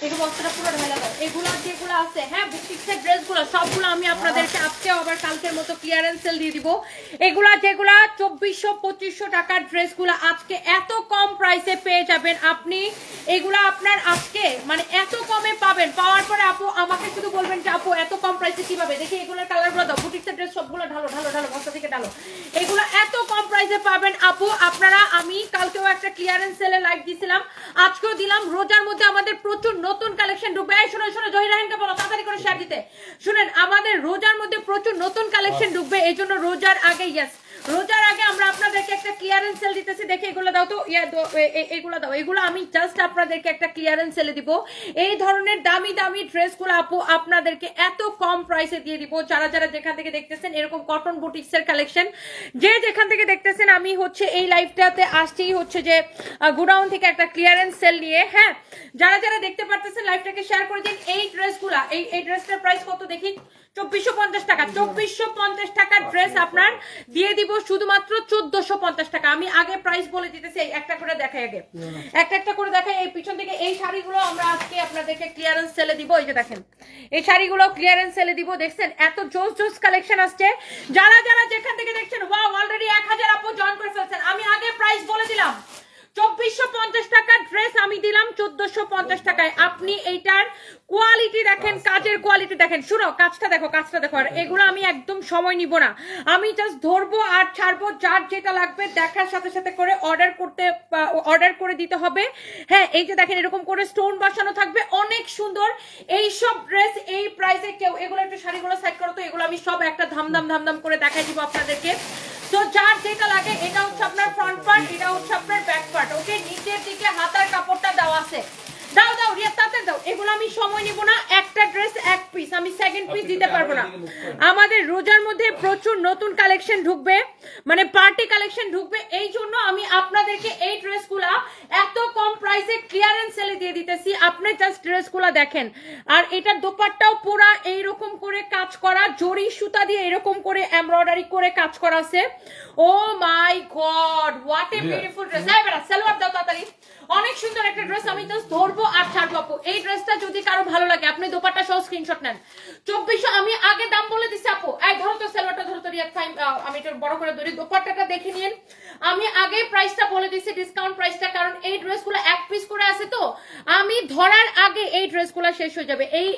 এই বস্তাটা পুরো ঢালা দাও। এগুলো যেগুলো আছে হ্যাঁ বুটিক্সের ড্রেসগুলো সবগুলো আমি আপনাদেরকে আজকে আবার কালকের মতো ক্লিয়ারেন্স সেল দিয়ে দিব। এগুলা যেগুলা 2400-2500 টাকার ড্রেসগুলো আজকে এত কম প্রাইসে পেয়ে যাবেন আপনি। এগুলা আপনার আজকে মানে এত কমে পাবেন, পাওয়ার পরে আপু আমাকে শুধু বলবেন যে আপু এত কম প্রাইসে কিভাবে। দেখি এগুলোর কালারগুলো দাও, বুটিক্সের ড্রেস সবগুলো ঢালো ঢালো ঢালো বস্তা থেকে ঢালো। এগুলো এত কম প্রাইসে পাবেন আপু আপনারা। আমি কালকেও একটা ক্লিয়ারেন্স সেলে লাইভ দিছিলাম, আজকেও দিলাম। রোজার মধ্যে আমাদের প্রচুর নতুন কালেকশন ঢুকবে। এই শুনে শুনে জহিরাহিনকে বলো তাড়াতাড়ি করে শেয়ার দিতে। শুনেন আমাদের রোজার মধ্যে প্রচুর নতুন কালেকশন ঢুকবে, এই জন্য রোজার আগে রোজার আগে আমরা আপনাদেরকে একটা ক্লিয়ারেন্স সেল দিতেছি। দেখে এগুলো দাও তো, এগুলো দাও। এগুলো আমি জাস্ট আপনাদেরকে একটা ক্লিয়ারেন্স সেলে দিব। এই ধরনের দামি দামি ড্রেসগুলো আপু আপনাদেরকে এত কম প্রাইসে দিয়ে দিব। যারা যারা যেখান থেকে দেখতেছেন এরকম কটন বুটিক্সের কালেকশন যে যেখান থেকে দেখতেছেন, আমি হচ্ছে এই লাইভটাতে আসছি হচ্ছে যে গোডাউন থেকে একটা ক্লিয়ারেন্স সেল নিয়ে। হ্যাঁ যারা যারা দেখতে পারতেছেন লাইভটাকে শেয়ার করে দিন। এই ড্রেসগুলা এই ড্রেসটার প্রাইস কত দেখি? 2450 টাকা। 2450 টাকার ড্রেস আপনার দিয়ে দিব শুধুমাত্র 1450 টাকা। আমি আগে প্রাইস বলে দিতেছি, একটা করে দেখাই, আগে একটা করে দেখাই। এই পিছন থেকে এই শাড়িগুলো আমরা আজকে আপনাদেরকে ক্লিয়ারেন্স সেলে দিব। এই যে দেখেন এই শাড়িগুলো ক্লিয়ারেন্স সেলে দিব। দেখছেন এত জোস জোস কালেকশন আসছে। যারা যারা যেখান থেকে দেখছেন ওয়াও অলরেডি 1000 আপু জয়েন করে ফেলছেন। আমি আগে প্রাইস বলে দিলাম 2450 টাকার ড্রেস আমি দিলাম 1450 টাকায়। আপনি এইটার কোয়ালিটি দেখেন, কাজের কোয়ালিটি দেখেন। শুনো কাজটা দেখো, কাজটা দেখো। আর এগুলো আমি একদম সময় নিব না, আমি জাস্ট ধরবো আর ছাড়বো। যার যেটা লাগবে দেখার সাথে সাথে করে অর্ডার করে দিতে হবে। হ্যাঁ এই যে দেখেন এরকম করে স্টোন বসানো থাকবে, অনেক সুন্দর। এই সব ড্রেস এই প্রাইসে কেউ, এগুলো একটু শাড়িগুলো সাইড করো তো, এগুলো আমি সব একটা ধামধাম করে দেখাই দিব আপনাদেরকে। তো যার যেটা লাগে, এটা হচ্ছে আপনার ফ্রন্ট পার্ট, এটা হচ্ছে আপনার ব্যাক পার্ট। ওকে নিচের দিকে হাতার কাপড়টা দেওয়া আছে। দাও দাও রিয়া তাতে দাও। এগুলো আমি সময় নিব না, একটা ড্রেস এক পিস, আমি সেকেন্ড পিস দিতে পারবো না। আমাদের রোজার মধ্যে প্রচুর নতুন কালেকশন ঢুকবে, মানে পার্টি কালেকশন ঢুকবে। এই জন্য আমি আপনাদেরকে এই ড্রেসগুলা এত কম প্রাইসে ক্লিয়ারেন্স সেলে দিয়ে দিতেছি। আপনি জাস্ট ড্রেসগুলা দেখেন। আর এটার দোপাট্টাও পুরা এইরকম করে কাজ করা, জরি সুতা দিয়ে এরকম করে এমব্রয়ডারি করে কাজ করা আছে। Oh my god what a beautiful dress. এই বেটা সালোয়ার দাও তাড়াতাড়ি। অনেক সুন্দর একটা ড্রেস, আমি জাস্ট ধরবো আর ছাড়বো আপু। এই ড্রেসটা যদি কারো ভালো লাগে আপনি দোপাট্টা সহ স্ক্রিনশট নেন। 2400 আমি আগে দাম বলে দিছি আপু। এই ধরো তো সালোয়ারটা, ধরো তো রিয়া, আমি একটু বড় করে ধরি। দোপাট্টাটা দেখে নিন, আমি আগে প্রাইসটা বলে দিছি, ডিসকাউন্ট প্রাইসটা। কারণ এই ড্রেসগুলো এক পিস করে আছে তো আমি ধরার আগে এই ড্রেসগুলো শেষ হয়ে যাবে। এই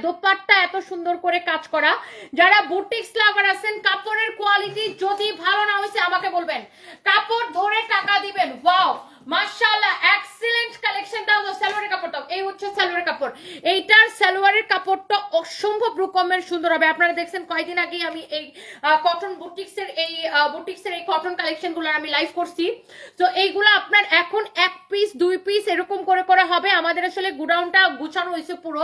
দোপাট্টা এত সুন্দর করে কাজ করা। যারা বুটিক্স লাভার আছেন, কাপড়ের কোয়ালিটি যদি ভালো না হয়েছে আমাকে বলবেন, কাপড় ধরে টাকা দিবেন। ওয়াও মাশাআল্লাহ এক্সিলেন্ট কালেকশন। দাও দাও সালোয়ারের কাপড় দাও। এই হচ্ছে সালোয়ারের কাপড়। এইটার সালোয়ারের কাপড়টা অসম্ভব রকমের সুন্দর হবে। আপনারা দেখছেন কয়েকদিন আগে আমি এই কটন বুটিক্সের এই কটন কালেকশন গুলো আমি লাইভ করছি। তো এইগুলো আপনার এখন এক পিস দুই পিস এরকম করে করা হবে। আমাদের আসলে গোডাউনটা গুছানো হয়েছে পুরো।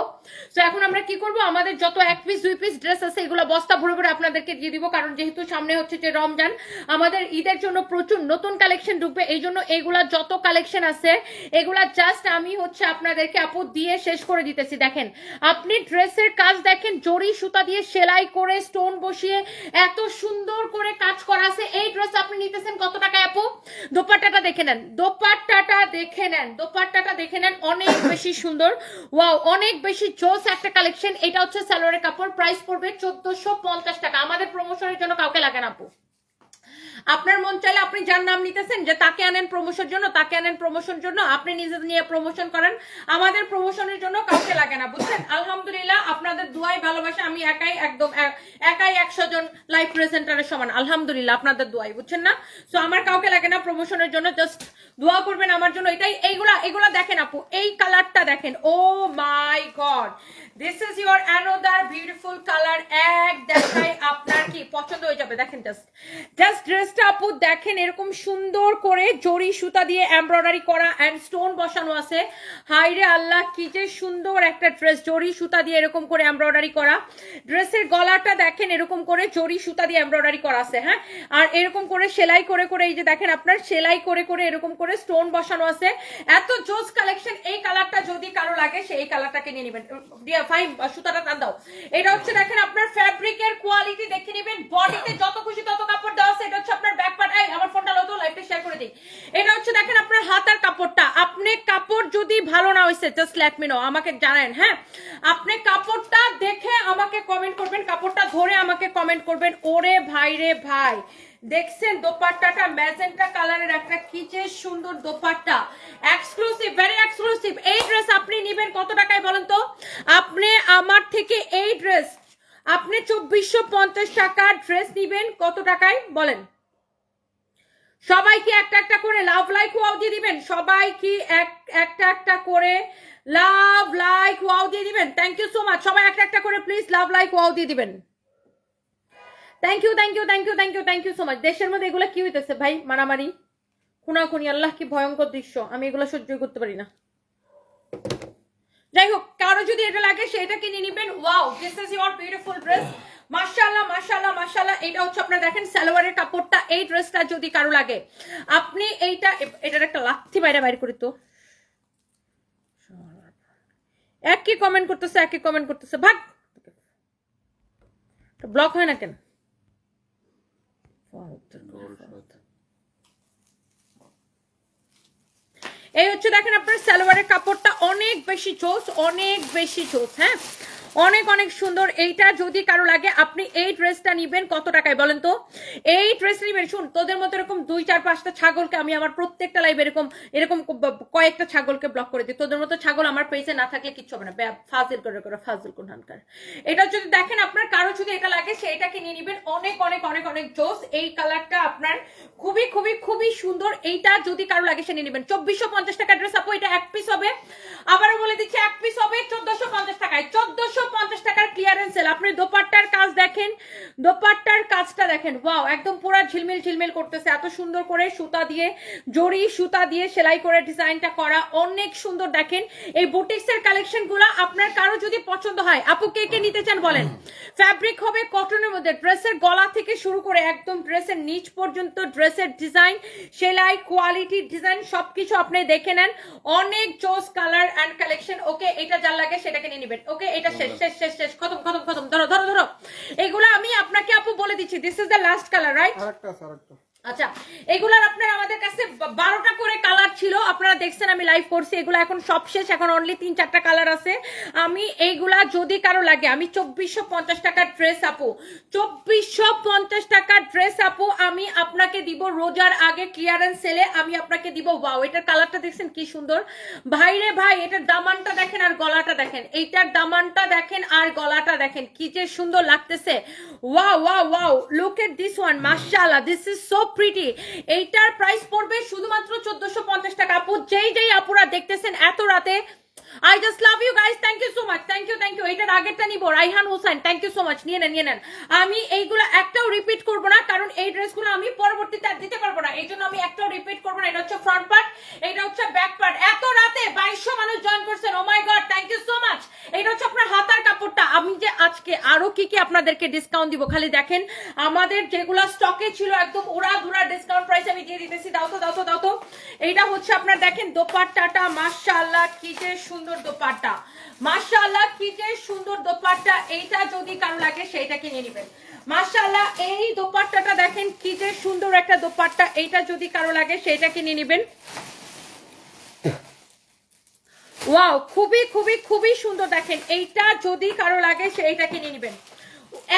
তো এখন আমরা কি করব, আমাদের যত এক পিস দুই পিস ড্রেস আছে এগুলো বস্তা ভরে ভরে আপনাদেরকে দিয়ে দিব। কারণ যেহেতু সামনে হচ্ছে যে রমজান, আমাদের ঈদের জন্য প্রচুর নতুন কালেকশন ঢুকবে। এই জন্য এইগুলা যত কালেকশন আছে এগুলা জাস্ট আমি হচ্ছে আপনাদেরকে আপু দিয়ে শেষ করে দিতেছি। দেখেন আপনি ড্রেসের কাজ দেখেন, জরি সুতা দিয়ে সেলাই করে স্টোন বসিয়ে এত সুন্দর করে কাজ করা আছে। এই ড্রেস আপনি নিতেছেন কত টাকায় আপু? দোপাট্টাটা দেখে নেন, দোপাট্টাটা দেখে নেন, দোপাট্টাটা দেখে নেন, অনেক বেশি সুন্দর। ওয়াও অনেক বেশি জোস একটা কালেকশন। এটা হচ্ছে সালোয়ারের কাপড়, প্রাইস পড়বে 1450 টাকা। আমাদের প্রমোশনের জন্য কাউকে লাগে না আপু। আপনার মন চাইলে আপনি যার নাম নিতেছেন যে তাকে আনেন প্রমোশনের জন্য, তাকে আনেন প্রমোশনের জন্য, আপনি নিজে নিয়ে প্রমোশন করেন। আমাদের প্রমোশনের জন্য কাউকে লাগে না, বুঝছেন? আলহামদুলিল্লাহ আপনাদের দোয়াই ভালোবাসা। আমি একাই একদম একাই 100 জন লাইভ প্রেজেন্টারের সমান। আলহামদুলিল্লাহ আপনাদের দোয়াই, বুঝছেন না? সো আমার কাউকে লাগে না প্রমোশনের জন্য, জাস্ট দোয়া করবেন আমার জন্য। এটাই এইগুলা দেখেন আপু, এই কালারটা দেখেন। Oh my god this is your another beautiful colour. এক দেখাই আপনার কি পছন্দ হয়ে যাবে। দেখেন জাস্ট ড্রেসটা আপু দেখেন, এরকম সুন্দর করে জরি সুতা দিয়ে এমব্রয়ডারি করা এন্ড স্টোন বসানো আছে। হাই রে আল্লাহ কি যে সুন্দর একটা ড্রেস, জরি সুতা দিয়ে এরকম করে এমব্রয়ডারি করা। ড্রেসের গলাটা দেখেন এরকম করে জরি সুতা দিয়ে এমব্রয়ডারি করা আছে। হ্যাঁ আর এরকম করে সেলাই করে করে, এই যে দেখেন আপনার সেলাই করে করে এরকম করে স্টোন বসানো আছে। এত জোস কালেকশন। এই কালারটা যদি কারো লাগে সে এই কালারটাকে নিয়ে নেবেন। ফাইন সুতাটা টান দাও। এটা হচ্ছে দেখেন আপনার ফ্যাব্রিকের কোয়ালিটি দেখে নেবেন, বডিতে যত খুশি তত কাপড় দেওয়া আছে। এটা হচ্ছে আপনার ব্যাক পার্ট, এই আমার ফোনটা লো তো, লাইভটা শেয়ার করে দিই। এটা হচ্ছে দেখেন আপনার হাতার কাপড়টা, আপনি কাপড় যদি ভালো না হইছে জাস্ট লেট মি নো, আমাকে জানেন। হ্যাঁ, আপনি কাপড়টা দেখে আমাকে কমেন্ট করবেন, কাপড়টা ধরে আমাকে কমেন্ট করবেন। ওরে ভাই রে ভাই, দেখছেন দোপাট্টাটা ম্যাজেন্টা কালারের একটা কি যে সুন্দর দোপাট্টা, এক্সক্লুসিভ, ভেরি এক্সক্লুসিভ। এই ড্রেস আপনি নেবেন কত টাকায় বলেন তো? আপনি আমার থেকে এই ড্রেস আপনি 2450 টাকার ড্রেস নেবেন কত টাকায় বলেন? সবাই কি একটা একটা করে লাভ লাইক ওয়াও দিয়ে দিবেন? সবাই কি একটা একটা করে লাভ লাইক ওয়াও দিয়ে দিবেন? Thank you so much. সবাই একটা একটা করে প্লিজ লাভ লাইক ওয়াও দিয়ে দিবেন। Thank you thank you thank you thank you thank you so much. দেশের মধ্যে এগুলো কি হইতেছে ভাই? মারামারি, খুনাখুনি, আল্লাহ কি ভয়ঙ্কর দৃশ্য, আমি এগুলো সহ্য করতে পারি না। যাই হোক, কারো যদি এটা লাগে সেটা কিনে নিবেন। Wow, this is your beautiful dress. মাশাআল্লাহ মাশাআল্লাহ মাশাআল্লাহ। এটা হচ্ছে আপনার দেখেন সালোয়ারের কাপড়টা। এই ড্রেসটা যদি কারো লাগে আপনি এটার একটা লাথি বাইরে করি তো। একই কমেন্ট করতেছে ভাগ, ব্লক হয় না কেন? এই হচ্ছে দেখেন আপনার সালোয়ারের কাপড়টা অনেক বেশি চোস, হ্যাঁ অনেক অনেক সুন্দর। এইটা যদি কারো লাগে আপনি এই ড্রেসটা নিবেন কত টাকায় বলেন তো? এই ড্রেস নিবেন, শুন তোদের মতো এরকম 2-4-5টা ছাগলকে আমি আমার প্রত্যেকটা লাইভে এরকম কয়েকটা ছাগলকে ব্লক করে দিই। তোদের মতো ছাগল আমার পেজে না থাকলে কিচ্ছু হবে না। ফাজিল কোনহানকার। এটা যদি দেখেন আপনার কারো যদি এটা লাগে সেটা কিনে নিবেন। অনেক অনেক অনেক অনেক জোস। এই কালারটা আপনার খুবই খুবই খুবই সুন্দর। এইটা যদি কারো লাগে সে নিয়ে নিবেন। 2450 টাকা ড্রেস আপু, এটা এক পিস হবে। আবারও বলে দিচ্ছি এক পিস হবে 1450 টাকায়। 1450 টাকার ক্লিয়ারেন্স সেল। আপনি দোপাট্টার কাজ দেখেন, দোপাট্টার কাজটা দেখেন, ওয়াও একদম পুরো ঝিলমিল করতেছে। এত সুন্দর করে সুতা দিয়ে, জরি সুতা দিয়ে সেলাই করে ডিজাইনটা করা, অনেক সুন্দর। দেখেন এই বুটিক্সের কালেকশন গুলা আপনার কারো যদি পছন্দ হয় আপু কে কে নিতে চান বলেন? ফ্যাব্রিক হবে কটনের মধ্যে, ড্রেসের গলা থেকে শুরু করে একদম ড্রেসের নিচ পর্যন্ত ড্রেসের ডিজাইন, সেলাই, কোয়ালিটি, ডিজাইন সবকিছু আপনি দেখে নেন। অনেক জোস কালার এন্ড কালেকশন। ওকে, এটা যার লাগে সেটাকে নিয়ে নেবেন। ওকে, এটা শেষ, খতম। ধরো এগুলা আমি আপনাকে আপু বলে দিচ্ছি, this is the last colour, right? আচ্ছা, এগুলার আপনার আমাদের কাছে 12টা করে কালার ছিল, আপনারা দেখছেন আমি লাইভ করছি। এগুলা এখন সব শেষ, এখন অনলি 3-4টা কালার আছে। আমি এইগুলা যদি কারো লাগে আমি 2450 টাকার ড্রেস আপু, 2450 টাকার ড্রেস আপু আমি আপনাকে দিব রোজার আগে ক্লিয়ারেন্স সেলে আমি আপনাকে দিব। ওয়াও, এটার কালারটা দেখছেন কি সুন্দর ভাই রে ভাই। এটার দামানটা দেখেন আর গলাটা দেখেন, এইটার দামানটা দেখেন আর গলাটা দেখেন কি যে সুন্দর লাগতেছে। Wow, look at this one, মাশাআল্লাহ, দিস ইজ সো প্রিটি। এইটার প্রাইস পড়বে শুধুমাত্র 1450 টাকা। আপু যেই আপুরা দেখতেছেন এত রাতে, I just love you guys, thank you so much, thank you এটার আগেরটা নিব Raihan Hossain, thank you so much. নিয়ে নেন। আমি এইগুলো একটাও রিপিট করব না, কারণ এই ড্রেসগুলো আমি পরবর্তীতে আর দিতে পারবো না, এই জন্য আমি একটাও রিপিট করব না। এটা হচ্ছে ফ্রন্ট পার্ট, এটা হচ্ছে ব্যাক পার্ট। এত রাতে 2200 মানুষ জয়েন করছেন, oh my god, thank you so much. এটা হচ্ছে আপনার হাতার কাপড়টা। আমি যে আজকে আরো কি আপনাদেরকে ডিসকাউন্ট দিব, খালি দেখেন আমাদের যেগুলো স্টকে ছিল একদম উড়াধুরা ডিসকাউন্ট প্রাইস আমি দিয়ে দিতেছি। দাও তো। এইটা হচ্ছে আপনার দেখেন দোপাট্টাটা, মাশাআল্লাহ কি যে সুন্দর দোপাট্টা, মাশাআল্লাহ কি যে সুন্দর দোপাট্টা। এইটা যদি কারো লাগে সেইটা কিনে নেবেন। মাশাআল্লাহ এই দোপাট্টাটা দেখেন কি যে সুন্দর একটা দোপাট্টা। এইটা যদি কারো লাগে সেইটা কিনে নেবেন। ওয়াও, খুবই সুন্দর। দেখেন এইটা যদি কারো লাগে সেইটা কিনে নেবেন।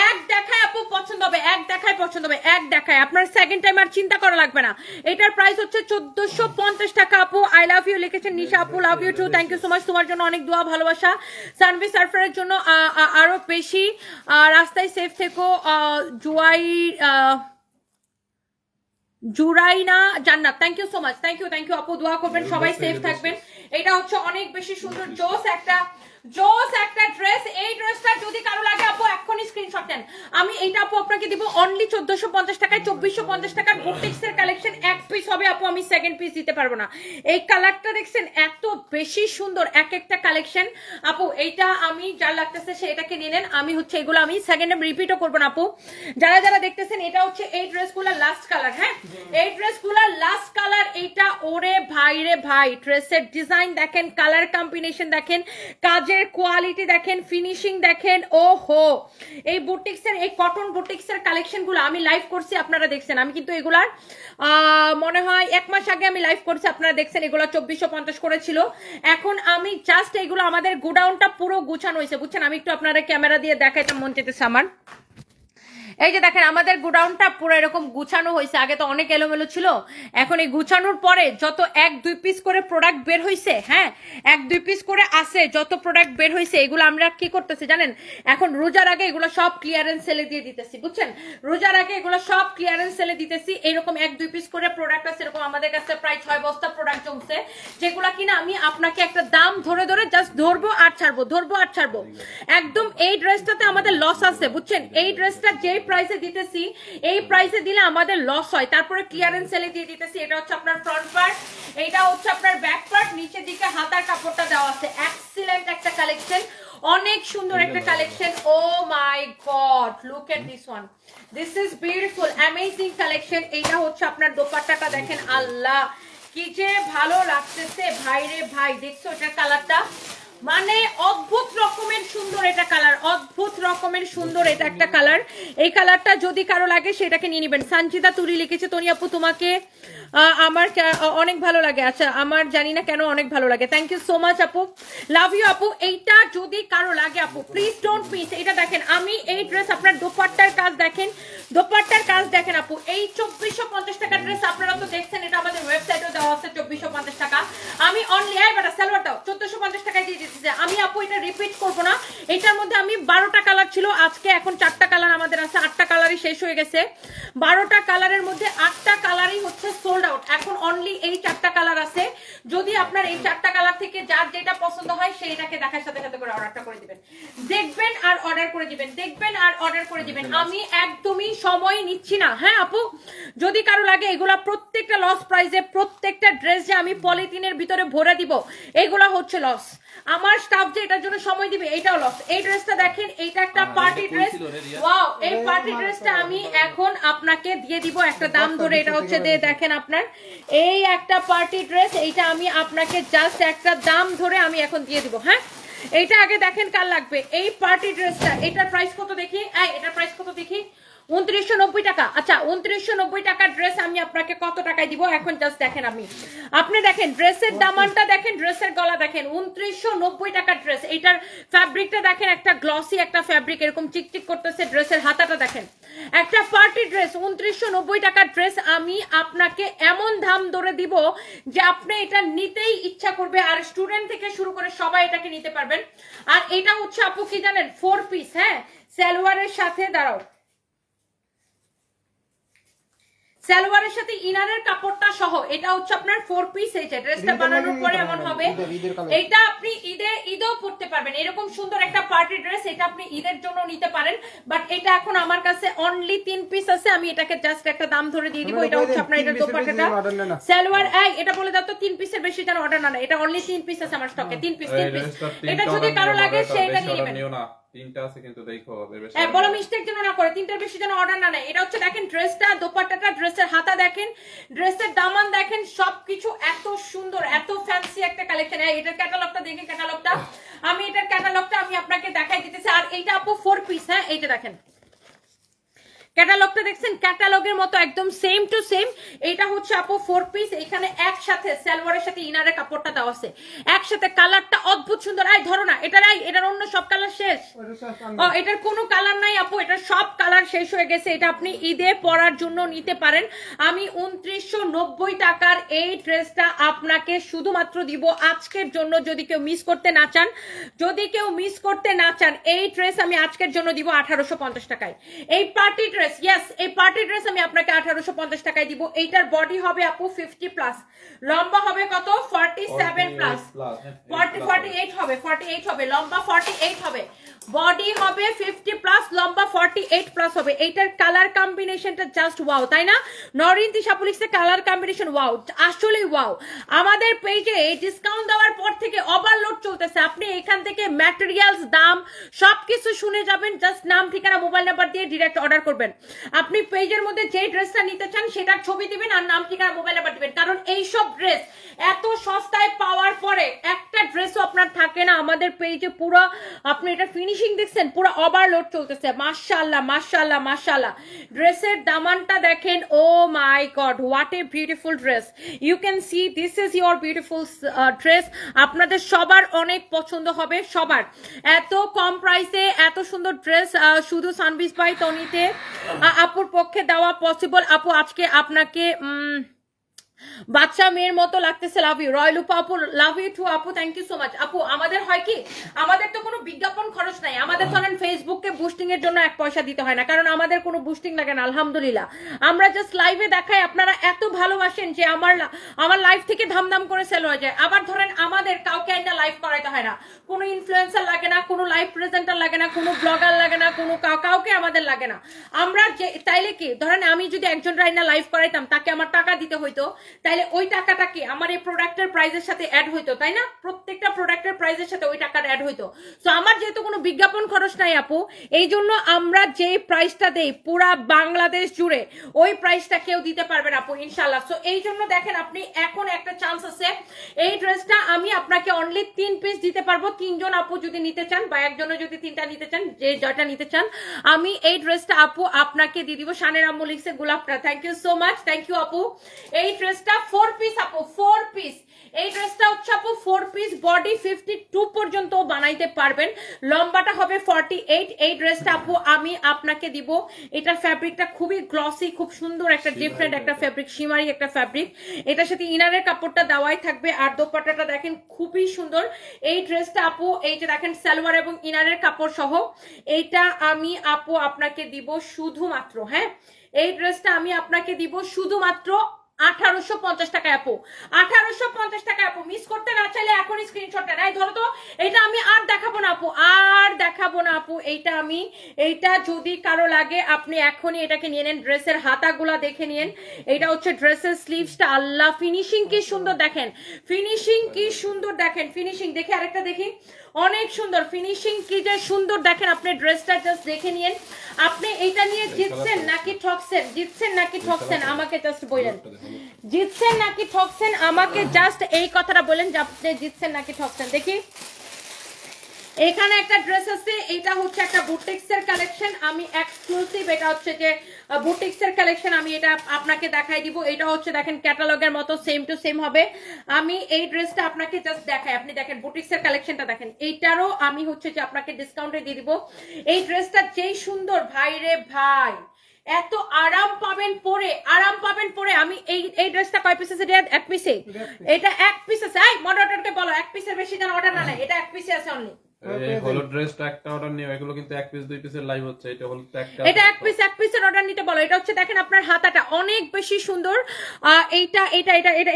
এক দেখায় আপু পছন্দ হবে, এক দেখায় আপনার সেকেন্ড টাইম আর চিন্তা করা লাগবে না। এটার প্রাইস হচ্ছে 1450 টাকা। আপু আই লাভ ইউ লিখেছেন নিশা আপু, love you too, thank you so much. তোমার জন্য অনেক দোয়া ভালোবাসা। সানভি সারফারের জন্য আরো বেশি, রাস্তায় সেফ থেকো। Juraina Jannat, thank you so much, thank you আপু, দোয়া করবেন সবাই সেফ থাকবেন। এটা হচ্ছে অনেক বেশি সুন্দর জোস একটা ড্রেস। এই ড্রেসটা যদি কারো লাগে আপু এখন এখনই স্ক্রিনশট নেন। আমি এইটা আপু আপনাকে দিব অনলি 1450 টাকায়। 2450 টাকার বুটিক্সের কালেকশন এক পিস হবে আপু, আমি সেকেন্ড পিস দিতে পারবো না। এই কালারটা দেখছেন এত বেশি সুন্দর এক একটা কালেকশন আপু। এইটা আমি যার লাগতেছে সে এটাকে নিয়ে নেন। আমি হচ্ছে এগুলো আমি সেকেন্ড টাইম রিপিটও করবো না আপু। যারা যারা দেখতেছেন এটা হচ্ছে এই ড্রেসগুলোর লাস্ট কালার। হ্যাঁ, এই ড্রেসগুলোর লাস্ট কালার এইটা। ওরে ভাই রে ভাই, ড্রেসের ডিজাইন দেখেন, কালার কম্বিনেশন দেখেন, কাজের কোয়ালিটি দেখেন, ফিনিশিং দেখেন। ও হো, এই বুটিক্সের এই কটন বুটিক্সের কালেকশনগুলো আমি লাইভ করছি, আপনারা দেখছেন। আমি কিন্তু এগুলার মনে হয় 1 মাস আগে আমি লাইভ করছি, আপনারা দেখছেন। এগুলো 2450 করেছিল। এখন আমি জাস্ট এগুলো আমাদের গোডাউনটা পুরো গুছানো হয়েছে, বুঝছেন। আমি একটু আপনারা ক্যামেরা দিয়ে দেখাইতে মন চেতেছে আমার। এই যে দেখেন আমাদের গোডাউনটা পুরো এরকম গুছানো হয়েছে। আগে তো অনেক এলোমেলো ছিল, এখন এই গুছানোর পরে যত 1-2 পিস করে প্রোডাক্ট বের হয়েছে, হ্যাঁ 1-2 পিস করে আছে, যত প্রোডাক্ট বের হয়েছে এগুলো আমরা কি করতেছি জানেন, এখন রোজার আগে এগুলো সব ক্লিয়ারেন্স সেলে দিয়ে দিতেছি, বুঝছেন। রোজার আগে এগুলো সব ক্লিয়ারেন্স সেলে দিতেছি। এরকম 1-2 পিস করে প্রোডাক্ট আছে, এরকম আমাদের কাছে প্রায় 6 বস্তা প্রোডাক্ট জমছে, যেগুলো কিনা আমি আপনাকে একটা দাম ধরে ধরে জাস্ট ধরবো আর ছাড়বো। একদম এই ড্রেসটাতে আমাদের লস আছে, বুঝছেন। এই ড্রেসটা যে প্রাইসে দিতেছি, এই প্রাইসে দিলে আমাদের লস হয়। তারপরে ক্লিয়ারেন্স সেলে দিয়ে দিতেছি। এটা হচ্ছে আপনার ফ্রন্ট পার্ট, এটা হচ্ছে আপনার ব্যাক পার্ট, নিচের দিকে হাতার কাপড়টা দেওয়া আছে। এক্সিলেন্ট একটা কালেকশন, অনেক সুন্দর একটা collection. Oh my God, look at this one, this is beautiful, amazing collection. এটা হচ্ছে আপনার দোপাট্টাটা দেখেন, আল্লাহ কি যে ভালো লাগতেছে ভাই রে ভাই। দেখছো এটার কালারটা, মানে অদ্ভুত রকমের সুন্দর এটা কালার, অদ্ভুত রকমের সুন্দর এটা একটা কালার। এই কালারটা যদি কারো লাগে সেটাকে নিয়ে নেবেন। সঞ্চিতা তুরি লিখেছে, তনি আপু তোমাকে আমার অনেক ভালো লাগে। আচ্ছা, আমার জানি না কেন অনেক ভালো লাগে। থ্যাংক ইউ সো মাচ আপু, লাভ ইউ আপু। এইটা যদি কারো লাগে আপু প্লিজ ডোন্ট মিস। এটা দেখেন, আমি এই ড্রেস আপনার দোপাট্টার কাজ দেখেন, দোপাট্টার কাজ দেখেন আপু। এই 2450 টাকা ড্রেস আপনারা তো দেখছেন, এটা আমাদের ওয়েবসাইটেও দেওয়া আছে 2450 টাকা। আমি অনলি সালোয়ার দাও 1450 টাকায় দিয়ে দিচ্ছি। আমি আপু এটা রিপিট করবো না। এটার মধ্যে আমি 12টা কালার ছিল, আজকে এখন 4টা কালার আমাদের আছে, 8টা কালারই শেষ হয়ে গেছে। 12টা কালারের মধ্যে 8টা কালারই হচ্ছে সোল্ড আউট। এখন অনলি এই 4টা কালার আছে। যদি আপনার এই 4টা কালার থেকে যার যেটা পছন্দ হয় সেইটাকে দেখার সাথে সাথে করে অর্ডারটা করে দিবেন, দেখবেন আর অর্ডার করে দিবেন, দেখবেন আর অর্ডার করে দিবেন। আমি একদমই সময় নিচ্ছি না। হ্যাঁ আপু, যদি কারো লাগে এগুলা প্রত্যেকটা লস প্রাইসে, প্রত্যেকটা ড্রেস যে আমি পলিথিনের ভিতরে ভরে দিব এগুলা হচ্ছে লস। আমার স্টাফ যে এটার জন্য সময় দিবে এটাও লস। এই ড্রেসটা দেখেন, এইটা একটা পার্টি ড্রেস। ওয়াও, এই পার্টি ড্রেসটা আমি এখন আপনাকে দিয়ে দিব একটা দাম ধরে। এটা হচ্ছে দেখেন আপনার এই একটা পার্টি ড্রেস, এইটা আমি আপনাকে জাস্ট একটা দাম ধরে আমি এখন দিয়ে দিব। হ্যাঁ, এইটা আগে দেখেন কার লাগবে এই পার্টি ড্রেসটা। এটার প্রাইস কত দেখি, এটার প্রাইস কত দেখি, 2990 টাকা। আচ্ছা, 2990 টাকার ড্রেস আমি আপনাকে কত টাকায় দিব এখন জাস্ট দেখেন। আপনি দেখেন ড্রেসের দামানটা দেখেন, ড্রেসের গলা দেখেন, 2990 টাকার ড্রেস। এইটার ফ্যাব্রিকটা দেখেন, একটা গ্লসি একটা ফ্যাব্রিক, এরকম চিকচিক করতেছে। ড্রেসের হাতাটা দেখেন, একটা পার্টি ড্রেস। 2990 টাকার ড্রেস আমি আপনাকে এমন দাম ধরে দিব যে আপনি এটা নিতেই ইচ্ছা করবে, আর স্টুডেন্ট থেকে শুরু করে সবাই এটাকে নিতে পারবেন। আর এটা হচ্ছে আপু কি জানেন, 4 পিস। হ্যাঁ, সালোয়ারের সাথে দাঁড়াও, সালোয়ারের সাথে ইনারের কাপড়টা সহ এটা হচ্ছে আপনার 4 পিস। এই যে ড্রেসটা বানানোর পরে এমন হবে, এটা আপনি ঈদেও পরতে পারবেন। এরকম সুন্দর একটা পার্টি ড্রেস, এটা আপনি ঈদের জন্য নিতে পারেন। বাট এটা এখন আমার কাছে অনলি 3 পিস আছে, আমি এটাকে জাস্ট একটা দাম ধরে দিয়ে দিব। এটা হচ্ছে আপনার এটা দোপাট্টাটা, সালোয়ার। এটা বলে দাও তো 3 পিসের বেশি যেন অর্ডার না নেয়। এটা অনলি 3 পিস আছে আমার স্টকে, 3 পিস। এটা যদি কারো লাগে সেটা নিয়ে নেবেন। 3টা আছে কিন্তু দেখো, বলো মিস্টেক যেন না করে, 3টার বেশি যেন অর্ডার না নেয়। এটা হচ্ছে দেখেন ড্রেসটা, দোপাট্টাটা, ড্রেসের হাতা দেখেন, ড্রেসের দামান দেখেন, সবকিছু এত সুন্দর, এত ফ্যান্সি একটা কালেকশন। এটার ক্যাটালগটা দেখেন, ক্যাটালগটা আমি এটার ক্যাটালগটা আমি আপনাকে দেখাই দিতেছি। আর এইটা আপু 4 পিস। হ্যাঁ, এইটা দেখেন ক্যাটালগটা দেখছেন, ক্যাটালগের মতো একদম সেম টু সেম। এটা হচ্ছে আপু 4 পিস। এখানে একসাথে সালোয়ারের সাথে ইনারের কাপড়টা দেওয়া আছে, একসাথে কালারটা অদ্ভুত সুন্দর। ধরো না এটার অন্য সব কালার শেষ, এটার কোনো কালার নাই আপু, এটার সব কালার শেষ হয়ে গেছে। এটা আপনি ঈদে পরার জন্য নিতে পারেন। আমি 2990 টাকার এই ড্রেসটা আপনাকে শুধুমাত্র দিব আজকের জন্য। যদি কেউ মিস করতে না চান, এই ড্রেস আমি আজকের জন্য দিব 1850 টাকায়। এই পার্টি ড্রেস, ইয়েস, এই পার্টি ড্রেস আমি আপনাকে 1850 টাকায় দিব। এইটার বডি হবে আপু 50 প্লাস, লম্বা হবে কত 47 প্লাস, 48 হবে, লম্বা 48 হবে, বডি হবে 50 প্লাস, লম্বা 48 প্লাস হবে। এইটার কালার কম্বিনেশনটা জাস্ট ওয়াও, তাই না? নরিন তিশাপুলিক্সে কালার কম্বিনেশন ওয়াও, আসলে ওয়াও। আমাদের পেজে ডিসকাউন্ট দেওয়ার পর থেকে ওভারলোড চলতেছে, আপনি এখান থেকে ম্যাটেরিয়ালস, দাম সবকিছু শুনে যাবেন, জাস্ট নাম, ঠিকানা, মোবাইল নাম্বার দিয়ে ডিরেক্ট অর্ডার করবেন। আপনি পেজের মধ্যে যে ড্রেসটা নিতে চান সেটার ছবি দিবেন আর নাম, ঠিকানা, মোবাইল নাম্বার দিবেন, কারণ এইসব ড্রেস এত সস্তায় পাওয়ার পরে একটা ড্রেসও আপনার থাকে না। আমাদের পেজে পুরো আপনি এটা ফিনিশিং দেখছেন, পুরো ওভারলোড চলতেছে। মাশাআল্লাহ মাশাআল্লাহ মাশাআল্লাহ। ড্রেসের দামানটা দেখেন, oh my god, what a beautiful dress. You can see this is your beautiful dress. আপনাদের সবার অনেক পছন্দ হবে, সবার। এত কম প্রাইসে এত সুন্দর ড্রেস শুধু সানবিজ বাই তনিতে আপুর পক্ষে দেওয়া পসিবল। আপু আজকে আপনাকে বাচ্চা মেয়ের মতো লাগতেছে। লাভ ইউ রয়্যাল আপু, লাভ ইউ টু আপু, থ্যাংক ইউ সো মাচ। আপু আমাদের হয় কি, আমাদের তো কোনো বিজ্ঞাপন খরচ নাই, আমাদের ধরেন ফেসবুককে বুস্টিং এর জন্য 1 পয়সা দিতে হয় না, কারণ আমাদের কোনো বুস্টিং লাগে না আলহামদুলিল্লাহ। আমরা জাস্ট লাইভে দেখাই, আপনারা এত ভালোবাসেন যে আমার লাইভ থেকে ধামধাম করে সেল হয়ে যায়। আবার ধরেন আমাদের কাউকে একটা লাইভ করাইতে হয় না, কোনো ইনফ্লুয়েন্সার লাগে না, কোনো লাইভ প্রেজেন্টার লাগে না, কোনো ব্লগার লাগে না, কোনো কাউকে আমাদের লাগে না। আমরা যে তাইলে কি ধরেন আমি যদি একজন রাইনা লাইভ করাইতাম, তাকে আমার টাকা দিতে হইতো, তাইলে ওই টাকাটা কি আমার এই প্রোডাক্টের প্রাইসের সাথে অ্যাড হইতো, তাই না? প্রত্যেকটা প্রোডাক্টের প্রাইসের সাথে ওই টাকাটা অ্যাড হইতো। সো আমার যেহেতু কোনো বিজ্ঞাপন খরচ নাই আপু, এই জন্য আমরা যে প্রাইসটা দেই পুরা বাংলাদেশ জুড়ে ওই প্রাইসটা কেউ দিতে পারবে না আপু, ইনশাআল্লাহ। সো এই জন্য দেখেন, আপনি এখন একটা চান্স আছে, এই ড্রেসটা আমি আপনাকে অনলি 3 পিস দিতে পারবো। 3 জন আপু যদি নিতে চান বা একজনও যদি 3টা নিতে চান, যে জয়টা নিতে চান, আমি এই ড্রেসটা আপু আপনাকে দিয়ে দিব। শানের আম্মু লিখছে গোলাপটা, thank you so much, thank you আপু। এই ড্রেসটা 4 পিস আপু, 4 পিস। এই ড্রেসটা হচ্ছে আপু 4 পিস, বডি 52 পর্যন্ত বানাইতে পারবেন, লম্বাটা হবে 48। এই ড্রেসটা আপু আমি আপনাকে দিব। এটার ফ্যাব্রিকটা খুবই গ্লসি, খুব সুন্দর একটা ডিফারেন্ট একটা ফ্যাব্রিক, শিমারি একটা ফ্যাব্রিক। এটার সাথে ইনারের কাপড়টা দেওয়াই থাকবে, আর দোপাট্টাটা দেখেন খুবই সুন্দর। এই ড্রেসটা আপু এই যে দেখেন সালোয়ার এবং ইনারের কাপড় সহ, এইটা আমি আপু আপনাকে দিব শুধুমাত্র, হ্যাঁ, এই ড্রেসটা আমি আপনাকে দিব শুধুমাত্র 1850 টাকা আপু, 1850 টাকা আপু। মিস করতে না চাইলে এখনই স্ক্রিনশটটা নাই, ধরো তো। এটা আমি আর দেখাবো না আপু, আর দেখাবো না আপু। এইটা যদি কারো লাগে আপনি এখনই এটাকে নিয়ে নেন। ড্রেসের হাতাগুলা দেখে নিন, এটা হচ্ছে ড্রেসের স্লিভসটা। আল্লাহ ফিনিশিং কি সুন্দর দেখেন, ফিনিশিং কি সুন্দর দেখেন, ফিনিশিং দেখে আরেকটা দেখি, অনেক সুন্দর ফিনিশিং, কি যে সুন্দর দেখেন। আপনি ড্রেসটা জাস্ট দেখে নিন, আপনি এইটা নিয়ে জিতছেন নাকি ঠকছেন, জিতছেন নাকি ঠকছেন আমাকে জাস্ট বলেন, জিতছেন নাকি ঠকছেন আমাকে জাস্ট এই কথাটা বলেন যে আপনি জিতছেন নাকি ঠকছেন। দেখি এখানে একটা ড্রেস আছে, এটা হচ্ছে একটা বুটিক্সের কালেকশন, আমি এক্সক্লুসিভ, এটা হচ্ছে যে বুটিক্সের কালেকশন, আমি এটা আপনাকে দেখাই দিব। এটা হচ্ছে দেখেন ক্যাটালগের মতো সেম টু সেম হবে। আমি এই ড্রেসটা আপনাকে জাস্ট দেখাই, আপনি দেখেন বুটিক্সের কালেকশনটা দেখেন। এইটারও আমি হচ্ছে যে আপনাকে ডিসকাউন্টে দিয়ে দিব। এই ড্রেসটা যেই সুন্দর, ভাই রে ভাই, এত আরাম পাবেন পরে, আরাম পাবেন পরে। আমি এই ড্রেসটা কয় পিস আছে? এক পিসে, এটা 1 পিস আছে। এই মডারেটরকে বলো 1 পিসের বেশি যেন অর্ডার না নেয়, এটা 1 পিসে আছে অনলি। এই হলো ড্রেসটা একটা অর্ডার নিও, এগুলো কিন্তু 1 পিস 2 পিসের লাইভ হচ্ছে। এটা হলো একটা, এটা 1 পিসের অর্ডার নিতে বলো। এটা হচ্ছে দেখেন আপনার হাতাটা অনেক বেশি সুন্দর।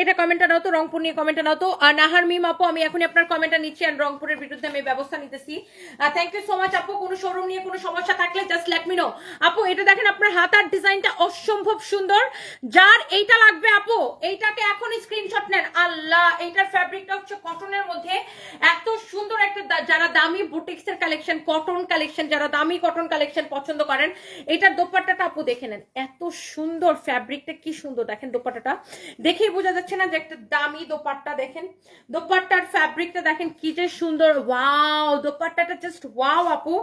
এটা কমেন্টটা নাও তো, রংপুর নিয়ে কমেন্টটা নাও তো। নাহার মিম আপু, আমি এখনই আপনার কমেন্টটা নিচ্ছি, আর রংপুরের বিরুদ্ধে আমি ব্যবস্থা নিতেছি। থ্যাংক ইউ সো মাচ আপু। কোনো শোরুম নিয়ে কোনো সমস্যা থাকলে জাস্ট লেট মি নো আপু। এটা দেখেন আপনার হাতার ডিজাইনটা অসম্ভব সুন্দর। যার এইটা লাগবে আপু, এইটাকে এখনই স্ক্রিনশট নেন। আল্লাহ, এইটার ফ্যাব্রিকটা হচ্ছে কটনের মধ্যে, এত সুন্দর একটা, যারা দামি বুটিক্সের কালেকশন, কটন কালেকশন, যারা দামি কটন কালেকশন পছন্দ করেন, এটার দোপাট্টাটা আপু দেখে নেন, এত সুন্দর ফ্যাব্রিকটা, কি সুন্দর দেখেন দোপাট্টাটা, দেখেই বোঝা যাচ্ছে না যে একটা দামি দোপাট্টা। দেখেন দোপাট্টার ফ্যাব্রিকটা দেখেন কি যে সুন্দর, ওয়াও, দোপাট্টাটা জাস্ট ওয়াও আপু।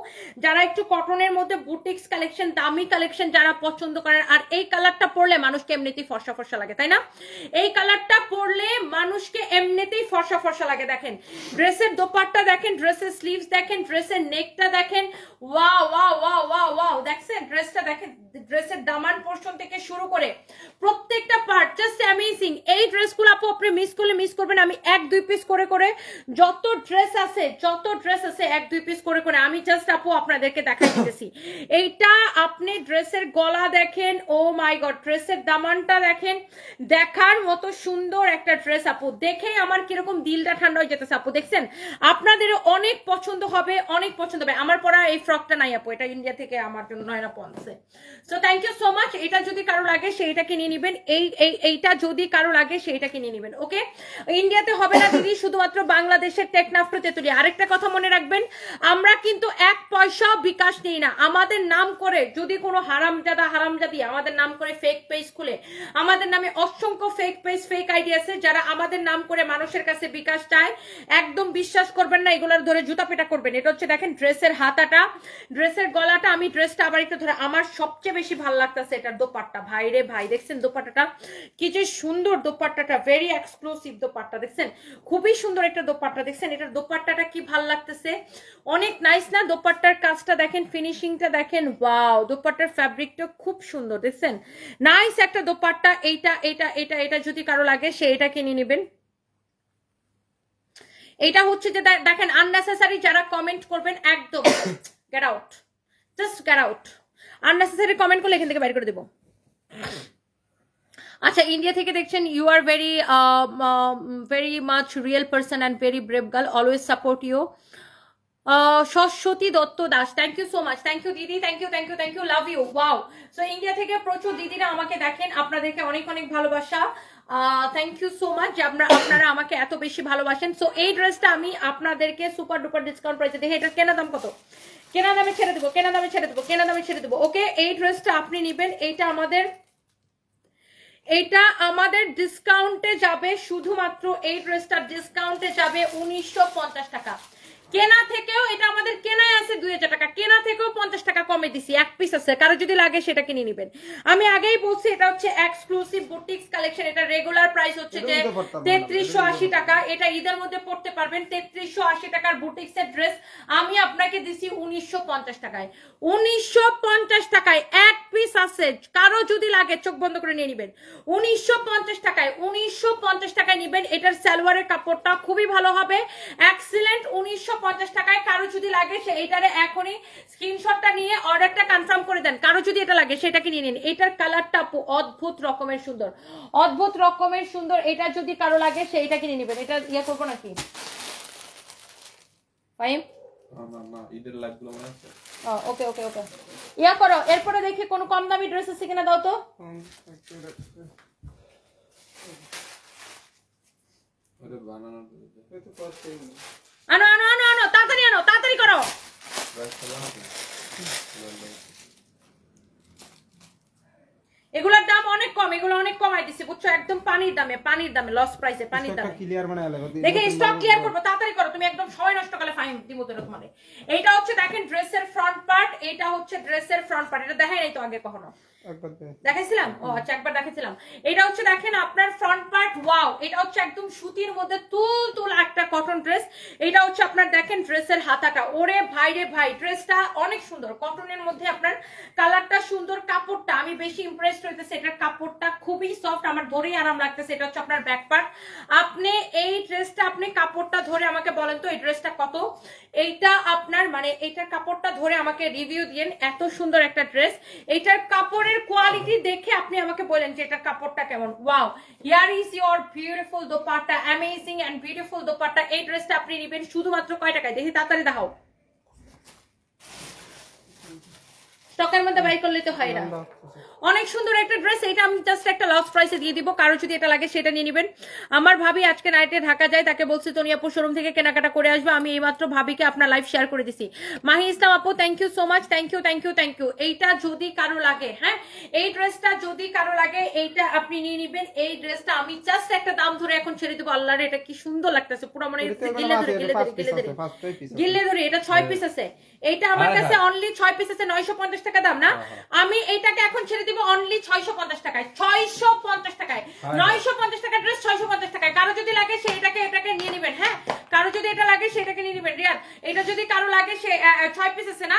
যারা একটু কটনের মধ্যে বুটিক্স কালেকশন, দামি কালেকশন যারা পছন্দ করেন, আর এই কালারটা পরলে মানুষকে এমনিতেই ফর্সা ফর্সা লাগে, তাই না? এই কালারটা পরলে মানুষকে এমনিতেই ফর্সা ফর্সা লাগে। দেখেন ড্রেসের দোপাট্টা দেখেন, ড্রেসের স্লিভস দেখেন, ড্রেসের নেকটা দেখেন, wow wow wow wow wow. দেখছেন ড্রেসটা দেখেন, ড্রেসের দামান পোরশন থেকে শুরু করে প্রত্যেকটা পার্ট জাস্ট অ্যামেজিং। এই ড্রেসগুলো আপু আপনি মিস করলে মিস করবেন। আমি 1-2 পিস করে যত ড্রেস আছে 1-2 পিস করে আমি জাস্ট আপু আপনাদেরকে দেখাই দিতেছি। এইটা আপনি ড্রেসের গলা দেখেন, ও মাই গড, ড্রেসের দামানটা দেখেন, দেখার মতো সুন্দর একটা ড্রেস আপু। দেখেই আমার কিরকম দিলটা ঠান্ডা হয়ে যেতেছে আপু। দেখছেন আপনাদের অনেক পছন্দ হবে, অনেক পছন্দ হবে। আমার পরা এই ফ্রকটা নাই আপু, এটা ইন্ডিয়া থেকে আমার জন্য নয়না পন্সে। So thank you so much. এটা যদি কারো লাগে সেইটা কিনে নেবেন, এইটা যদি কারো লাগে সেইটা কিনে নেবেন। ওকে, ইন্ডিয়াতে হবে না দিদি, শুধুমাত্র বাংলাদেশের টেকনাফ তেতুলিয়া। আরেকটা কথা মনে রাখবেন, আমরা কিন্তু 1 পয়সাও বিকাশ নিই না। আমাদের নাম করে যদি কোনো হারামজাদি আমাদের নাম করে ফেক পেজ খুলে, আমাদের নামে অসংখ্য ফেক পেজ ফেক আইডি আছে যারা আমাদের নাম করে মানুষের কাছে বিকাশ চায়, একদম বিশ্বাস করবেন না, এগুলোর ধরে জুতা পেটা করবেন। এটা হচ্ছে দেখেন ড্রেসের হাতাটা, ড্রেসের গলাটা। আমি ড্রেসটা আবার একটু ধরে, আমার সবচেয়ে বেশি ভালো লাগতেছে এটার দোপাট্টা। ভাই রে ভাই, দেখছেন দোপাট্টাটা কি যে সুন্দর, দোপাট্টাটা ভেরি এক্সক্লুসিভ দোপাট্টা, দেখছেন খুবই সুন্দর একটা দোপাট্টা। দেখছেন এটার দোপাট্টাটা কি ভালো লাগতেছে, অনেক নাইস না? দোপাট্টার কাজটা দেখেন, ফিনিশিংটা দেখেন, ওয়াও। দোপাট্টার ফ্যাব্রিকটা খুব সুন্দর, দেখছেন নাইস একটা দোপাট্টা। এটা যদি কারো লাগে সে এটা কিনে নেবেন। এটা হচ্ছে যে দেখেন আননেসেসারি যারা কমেন্ট করবেন একদম get out, just get out. Unnecessary comment করলে এখান থেকে বাইর করে দেবো। আচ্ছা, ইন্ডিয়া থেকে দেখছেন, you are very much real person and very brave girl, always support you. Saraswati Dutta Das, thank you so much. Thank you দিদি, thank you, love you. Wow, so India থেকে প্রচুর দিদিরা আমাকে দেখেন, আপনাদেরকে অনেক অনেক ভালোবাসা। থ্যাংক ইউ সো মাচ যে আপনারা আমাকে এত বেশি ভালোবাসেন। সো এই ড্রেসটা আমি আপনাদেরকে সুপার ডুপার ডিসকাউন্ট প্রাইসে দেখে, এটা কেনা দাম কত? কেনা দামে ছেড়ে দেবো। ওকে, এই ড্রেসটা আপনি নেবেন। এইটা আমাদের ডিসকাউন্টে যাবে, শুধুমাত্র এই ড্রেসটা ডিসকাউন্টে যাবে 1950 টাকা। কেনা থেকেও এটা আমাদের কেনায় আছে 2000 টাকা, কেনা থেকেও 50 টাকা কমে দিছি। এক পিস আছে, কারো যদি লাগে সেটা কিনে নেবেন। আমি আগেই বলছি এটা হচ্ছে এক্সক্লুসিভ বুটিক্স কালেকশন। এটা রেগুলার প্রাইস হচ্ছে যে 3380 টাকা। এটা ঈদের মধ্যে পড়তে পারবেন। 3380 টাকার বুটিক্সের ড্রেস আমি আপনাকে দিছি 1950 টাকায়। 1950 টাকায় এক পিস আছে, কারো যদি লাগে চোখ বন্ধ করে নিয়ে নেবেন। 1950 টাকায় নিবেন। এটার সালোয়ারের কাপড়টা খুবই ভালো হবে, এক্সিলেন্ট। 1950 টাকায় কারো যদি লাগে সে এইটারে এখনই স্ক্রিনশটটা নিয়ে অর্ডারটা কনফার্ম করে দেন। কারো যদি এটা লাগে সেটাকে নিয়ে নিন। এটার কালারটা অদ্ভুত রকমের সুন্দর, এটা যদি কারো লাগে সেইটা কিনে নেবেন। এটা ইয়ে করবো নাকি ফাইম? না, ঈদের লাইভগুলো মনে আছে। ওকে, ইয়া করো। এরপরে দেখি কোন কম দামি ড্রেস আছে কিনা, দাও তো। আনো, তাড়াতাড়ি করো। এগুলোর দাম অনেক কম, এগুলো অনেক কমাই দিছি বুঝছো, একদম পানির দামে লস প্রাইসে, পানির দামে। দেখে স্টক ক্লিয়ার করবো, তাড়াতাড়ি করো। তুমি একদম সময় নষ্ট করলে ফাইন দিব তো তোমারে। এইটা হচ্ছে দেখেন ড্রেসের ফ্রন্ট পার্ট, এটা দেখাই নাই তো আগে কখনো? দেখাইছিলাম? ও আচ্ছা, একবার দেখাইছিলাম। এটা হচ্ছে দেখেন আপনার ফ্রন্ট পার্ট, ওয়াও। এটা হচ্ছে একদম সুতির মধ্যে তুল একটা কটন ড্রেস। এটা হচ্ছে আপনার দেখেন ড্রেসের হাতাটা, ওরে ভাই রে ভাই, ড্রেসটা অনেক সুন্দর, কটনের মধ্যে আপনার কালারটা সুন্দর, কাপড়টা আমি বেশি ইমপ্রেসড হইতেছে। এটার কাপড়টা খুবই সফট, আমার ধরেই আরাম লাগতেছে। এটা হচ্ছে আপনার ব্যাক পার্ট। আপনি এই ড্রেসটা আপনি কাপড়টা ধরে আমাকে বলেন তো এই ড্রেসটা কত? এইটা আপনার মানে এইটার কাপড়টা ধরে আমাকে রিভিউ দিয়েন। এত সুন্দর একটা ড্রেস, এইটার কাপড়ের কোয়ালিটি দেখে আপনি আমাকে বলেন যে এটার কাপড়টা কেমন। Wow, here is your beautiful dupatta, amazing and beautiful dupatta. এই ড্রেসটা আপনি নেবেন শুধুমাত্র কয় টাকায়? দেখি তাড়াতাড়ি দেখাও, স্টকের মধ্যে বাই করলে তো হয় না। অনেক সুন্দর একটা ড্রেস, এটা আমি জাস্ট একটা লস প্রাইসে দিয়ে দিব। কারো যদি এটা লাগে সেটা নিয়ে নেবেন। আমার ভাবি আজকে নাইটে ঢাকা যায়, তাকে বলছি তনিয়াপুর শোরুম থেকে কেনাকাটা করে আসবে। আমি এইমাত্র ভাবিকে আপনার লাইভ শেয়ার করে দিছি। মাহি ইসলাম আপু, thank you so much, thank you. এইটা যদি কারো লাগে, হ্যাঁ এই ড্রেসটা যদি কারো লাগে এইটা আপনি নিয়ে নেবেন। এই ড্রেসটা আমি জাস্ট একটা দাম ধরে এখন ছেড়ে দেবো। আল্লাহরে এটা কি সুন্দর লাগতেছে, পুরো মানে গিলে ধরে। এটা 6 পিস আছে, এইটা আমার কাছে অনলি 6 পিস আছে, 950 টাকা দাম না। আমি এইটাকে এখন ছেড়ে দিব অনলি 650 টাকায়। 650 টাকায় 950 টাকা ড্রেস, 650 টাকায়। কারো যদি লাগে সে এটাকে নিয়ে নেবেন। হ্যাঁ, কারো যদি এটা লাগে সেটাকে নিয়ে নেবেন। রিয়াদ, এটা যদি কারো লাগে সে 6 পিস আছে না।